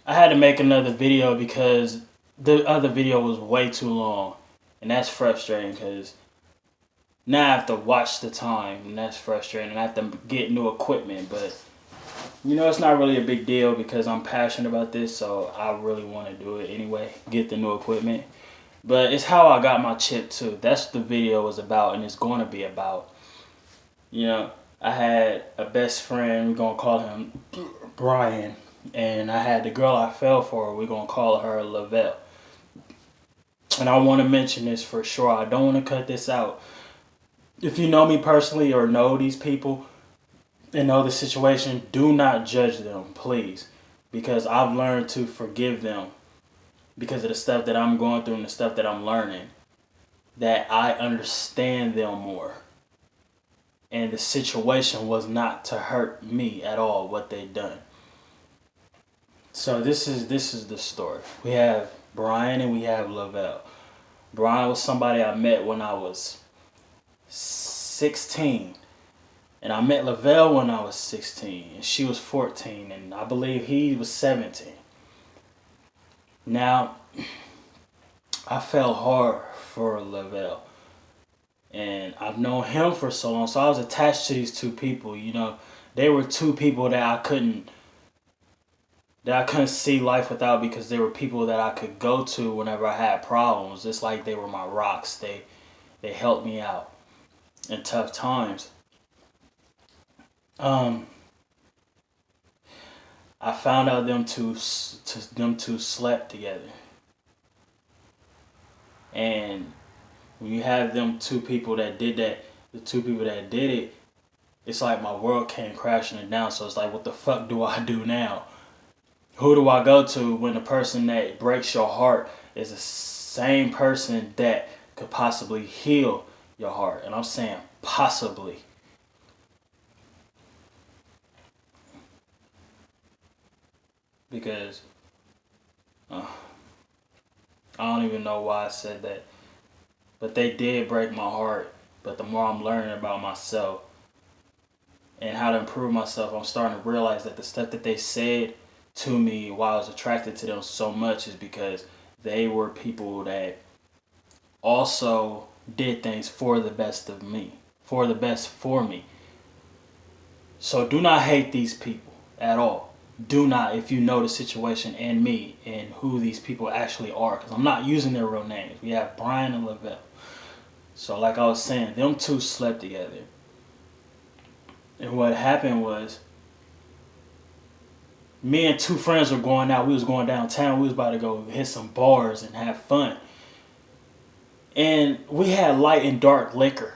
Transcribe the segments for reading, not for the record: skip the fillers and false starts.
I had to make another video because the other video was way too long, and that's frustrating because now I have to watch the time, and that's frustrating. I have to get new equipment, but it's not really a big deal because I'm passionate about this, so I really want to do it anyway. Get the new equipment, but it's how I got my chip too. That's what the video was about, and it's going to be about. You know, I had a best friend. We're gonna call him Brian, and I had the girl I fell for. We're gonna call her Lavelle. And I want to mention this for sure. I don't want to cut this out. If you know me personally or know these people and know the situation, do not judge them, please, because I've learned to forgive them because of the stuff that I'm going through and the stuff that I'm learning. That I understand them more. And the situation was not to hurt me at all what they'd done. So this is the story. We have Brian and we have Lavelle. Brian was somebody I met when I was 16. And I met Lavelle when I was 16. And she was 14. And I believe he was 17. Now, I fell hard for Lavelle. And I've known him for so long. So I was attached to these two people. They were two people that I couldn't see life without because they were people that I could go to whenever I had problems. It's like they were my rocks. They helped me out in tough times. Um, I found out them two slept together, and when you have them two people that did that, the two people that did it, it's like my world came crashing down. So it's like, what the fuck do I do now? Who do I go to when the person that breaks your heart is the same person that could possibly heal your heart? And I'm saying possibly. Because uh, I don't even know why I said that. But they did break my heart. But the more I'm learning about myself and how to improve myself, I'm starting to realize that the stuff that they said to me while I was attracted to them so much is because they were people that also did things for the best of me, for the best for me. So do not hate these people at all. Do not, if you know the situation and me and who these people actually are, because I'm not using their real names. We have Brian and Lavelle. So like I was saying, them two slept together. And what happened was, me and two friends were going out. We was going downtown. We was about to go hit some bars and have fun. And we had light and dark liquor.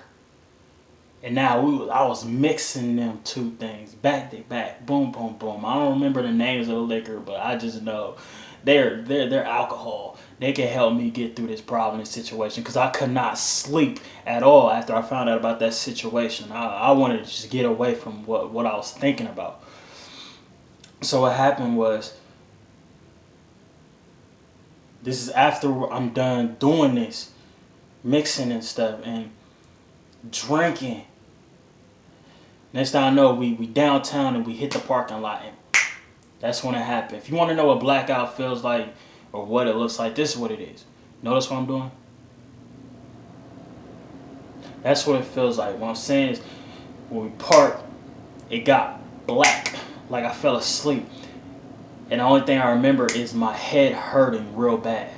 And now I was mixing them two things back to back. Boom, boom, boom. I don't remember the names of the liquor, but I just know they're alcohol. They can help me get through this problem, this situation, because I could not sleep at all after I found out about that situation. I wanted to just get away from what I was thinking about. So what happened was, this is after I'm done doing this, mixing and stuff and drinking. Next thing I know, we downtown and we hit the parking lot, and that's when it happened. If you want to know what blackout feels like or what it looks like, this is what it is. Notice what I'm doing? That's what it feels like. What I'm saying is, when we parked, it got black, like I fell asleep. And the only thing I remember is my head hurting real bad.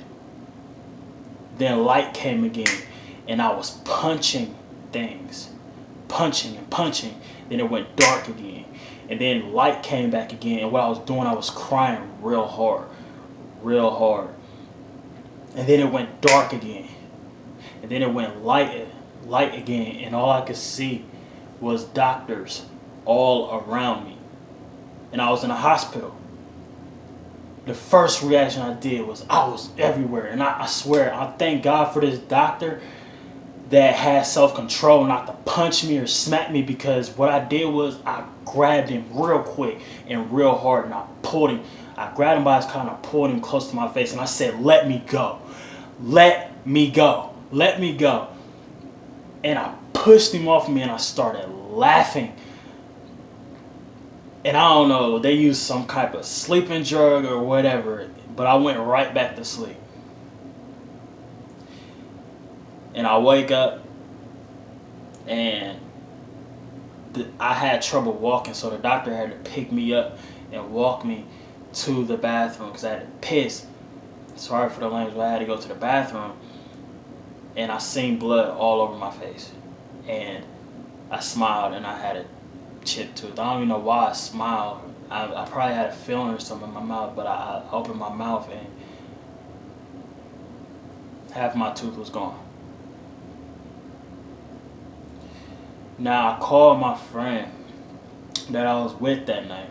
Then light came again, and I was punching things. Punching and punching. Then it went dark again. And then light came back again, and what I was doing, I was crying real hard. Real hard. And then it went dark again. And then it went light again, and all I could see was doctors all around me. And I was in a hospital. The first reaction I did was I was everywhere. And I swear, I thank God for this doctor that had self-control not to punch me or smack me, because what I did was I grabbed him real quick and real hard, and I grabbed him by his collar and I pulled him close to my face, and I said, "Let me go. Let me go. Let me go." And I pushed him off me and I started laughing. And I don't know, they used some type of sleeping drug or whatever, but I went right back to sleep. And I wake up and I had trouble walking, so the doctor had to pick me up and walk me to the bathroom because I had to piss. Sorry for the language, but I had to go to the bathroom, and I seen blood all over my face. And I smiled, and I had a chipped tooth. I don't even know why I smiled. I probably had a feeling or something in my mouth, but I opened my mouth, and half my tooth was gone. Now, I called my friend that I was with that night.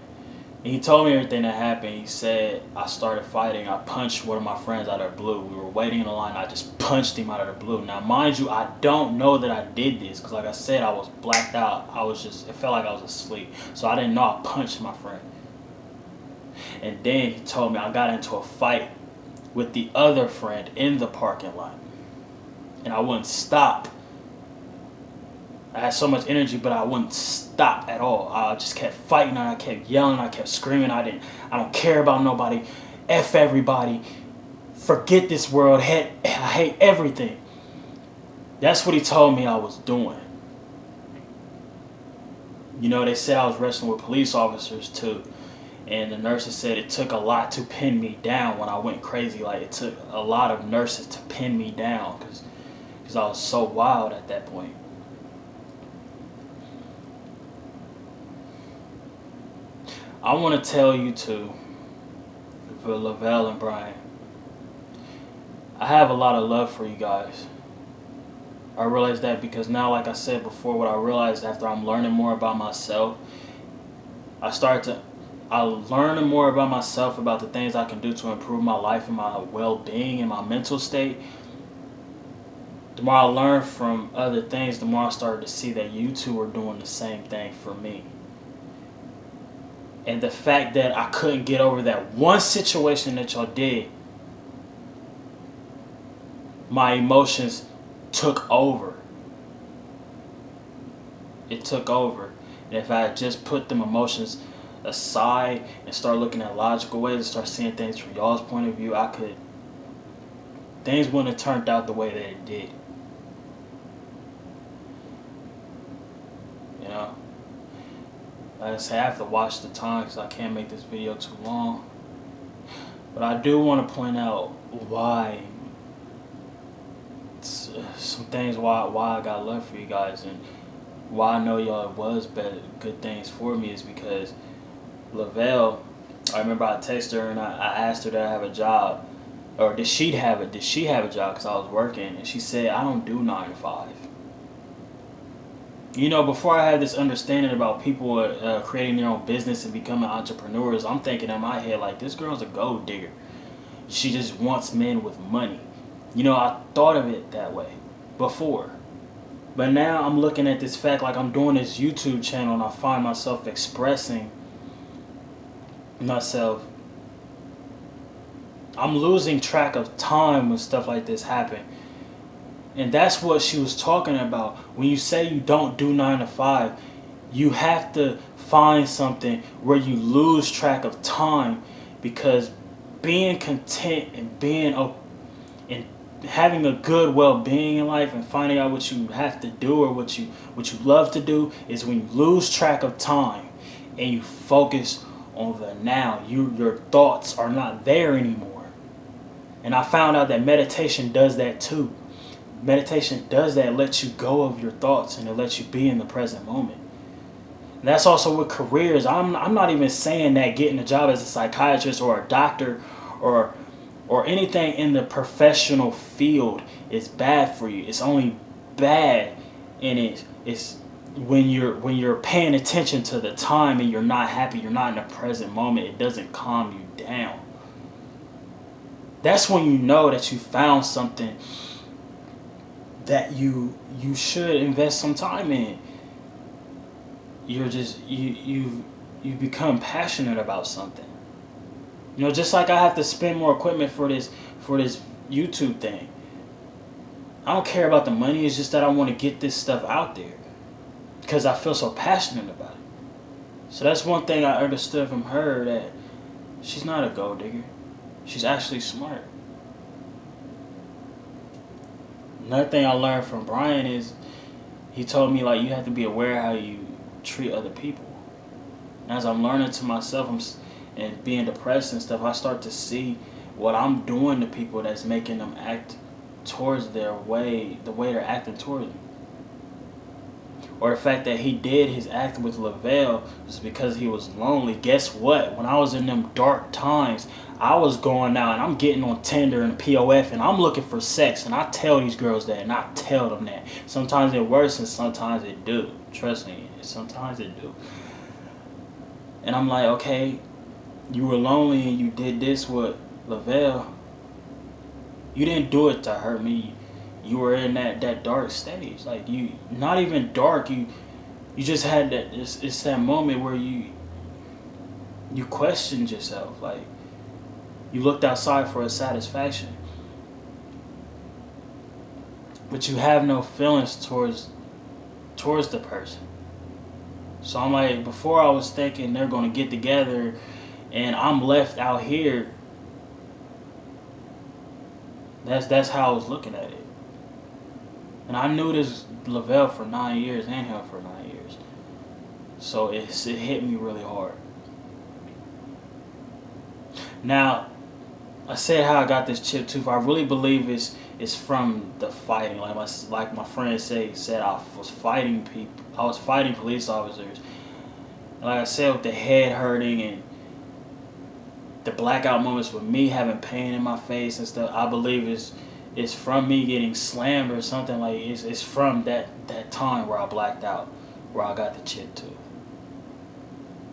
And he told me everything that happened. He said I started fighting. I punched one of my friends out of the blue. We were waiting in the line. I just punched him out of the blue. Now, mind you, I don't know that I did this because, like I said, I was blacked out. It felt like I was asleep. So I didn't know I punched my friend. And then he told me I got into a fight with the other friend in the parking lot. And I wouldn't stop. I had so much energy, but I wouldn't stop at all. I just kept fighting and I kept yelling. I kept screaming. I don't care about nobody. F everybody. Forget this world. I hate everything. That's what he told me I was doing. You know, they said I was wrestling with police officers too. And the nurses said it took a lot to pin me down when I went crazy. Like, it took a lot of nurses to pin me down because I was so wild at that point. I want to tell you too, for Lavelle and Brian, I have a lot of love for you guys. I realize that because now, like I said before, what I realized after I'm learning more about myself, I'm learning more about myself, about the things I can do to improve my life and my well-being and my mental state. The more I learn from other things, the more I started to see that you two are doing the same thing for me. And the fact that I couldn't get over that one situation that y'all did, my emotions took over. It took over. And if I had just put them emotions aside and start looking at logical ways and start seeing things from y'all's point of view, things wouldn't have turned out the way that it did. You know? Like I say, I have to watch the time because I can't make this video too long. But I do want to point out why, some things why I got love for you guys, and why I know y'all was good things for me is because Lavelle, I remember I texted her and I asked her, did I have a job? Or did she have a job, because I was working, and she said, I don't do 9 to 5. You know, before I had this understanding about people creating their own business and becoming entrepreneurs, I'm thinking in my head, like, this girl's a gold digger. She just wants men with money. You know, I thought of it that way before. But now I'm looking at this fact, like, I'm doing this YouTube channel and I find myself expressing myself. I'm losing track of time when stuff like this happen. And that's what she was talking about. When you say you don't do 9 to 5, you have to find something where you lose track of time, because being content and having a good well-being in life and finding out what you have to do or what you love to do is when you lose track of time and you focus on the now. Your thoughts are not there anymore. And I found out that meditation does that too. Meditation does that. It lets you go of your thoughts and it lets you be in the present moment. And that's also with careers. I'm not even saying that getting a job as a psychiatrist or a doctor or anything in the professional field is bad for you. It's only bad it's when you're paying attention to the time and you're not happy, you're not in the present moment. It doesn't calm you down. That's when you know that you found something that you should invest some time in. You're just you become passionate about something. You know, just like I have to spend more equipment for this YouTube thing. I don't care about the money. It's just that I want to get this stuff out there because I feel so passionate about it. So that's one thing I understood from her, that she's not a gold digger. She's actually smart. Another thing I learned from Brian is he told me, like, you have to be aware how you treat other people. And as I'm learning to myself and being depressed and stuff, I start to see what I'm doing to people that's making them act towards the way they're acting towards me. Or the fact that he did his act with Lavelle just because he was lonely. Guess what? When I was in them dark times, I was going out and I'm getting on Tinder and POF and I'm looking for sex. And I tell these girls that, and I tell them that. Sometimes it works and sometimes it do. Trust me, sometimes it do. And I'm like, okay, you were lonely and you did this with Lavelle. You didn't do it to hurt me. You were in that dark stage. Like, you, not even dark, you just had that, it's that moment where you questioned yourself. Like, you looked outside for a satisfaction. But you have no feelings towards the person. So I'm like, before I was thinking they're gonna get together and I'm left out here. That's how I was looking at it. And I knew this Lavelle for 9 years and him for 9 years. So it hit me really hard. Now, I said how I got this chipped tooth. I really believe it's from the fighting. Like my friend said I was fighting people. I was fighting police officers. And like I said, with the head hurting and the blackout moments with me having pain in my face and stuff, I believe it's from me getting slammed or something. Like, it's from that time where I blacked out, where I got the chip tooth.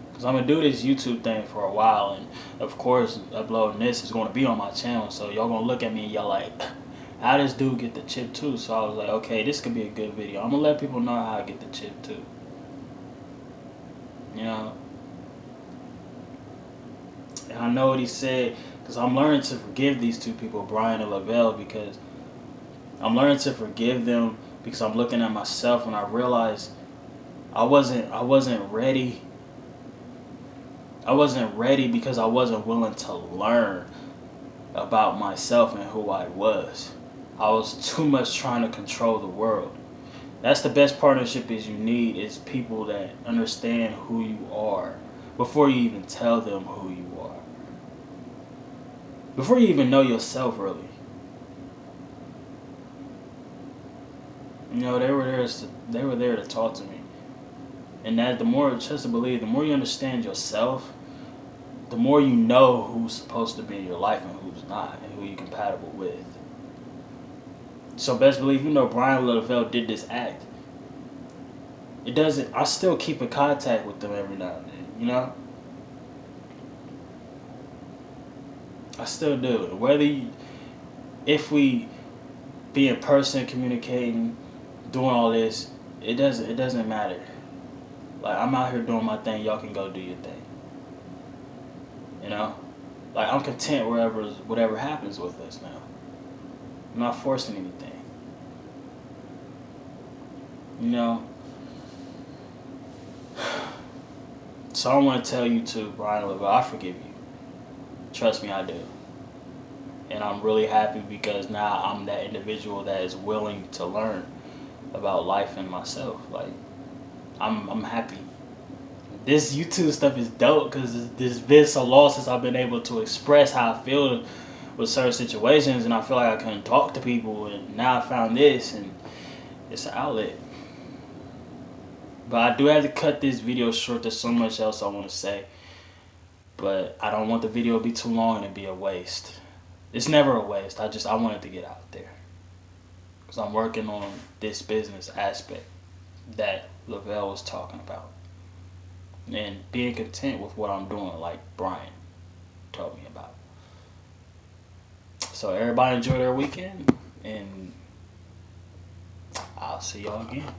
Because I'm going to do this YouTube thing for a while, and of course uploading this is going to be on my channel, so y'all going to look at me and y'all like, how this dude get the chip tooth? So I was like, okay, this could be a good video. I'm going to let people know how I get the chip tooth. You know? And I know what he said, because I'm learning to forgive these two people, Brian and Lavelle, because I'm learning to forgive them because I'm looking at myself and I realized I wasn't ready. I wasn't ready because I wasn't willing to learn about myself and who I was. I was too much trying to control the world. That's the best partnership is you need, is people that understand who you are before you even tell them who you are. Before you even know yourself, really. You know, they were there to talk to me. And that, the more, just to believe, the more you understand yourself, the more you know who's supposed to be in your life and who's not, and who you're compatible with. So best believe, you know, Brian Lavelle did this act. I still keep in contact with them every now and then, you know? I still do. If we be in person, communicating, doing all this, it doesn't matter. Like, I'm out here doing my thing, y'all can go do your thing. You know? Like, I'm content whatever happens with us now. I'm not forcing anything. You know? So I want to tell you too, Brian Lavelle, I forgive you. Trust me, I do. And I'm really happy because now I'm that individual that is willing to learn about life and myself. Like, I'm happy. This YouTube stuff is dope because there's been so long since I've been able to express how I feel with certain situations, and I feel like I couldn't talk to people, and now I found this, and it's an outlet. But I do have to cut this video short. There's so much else I want to say, but I don't want the video to be too long and it be a waste. It's never a waste. I wanted to get out there because I'm working on this business aspect that Lavelle was talking about, and being content with what I'm doing, like Brian told me about. So everybody enjoy their weekend, and I'll see y'all again.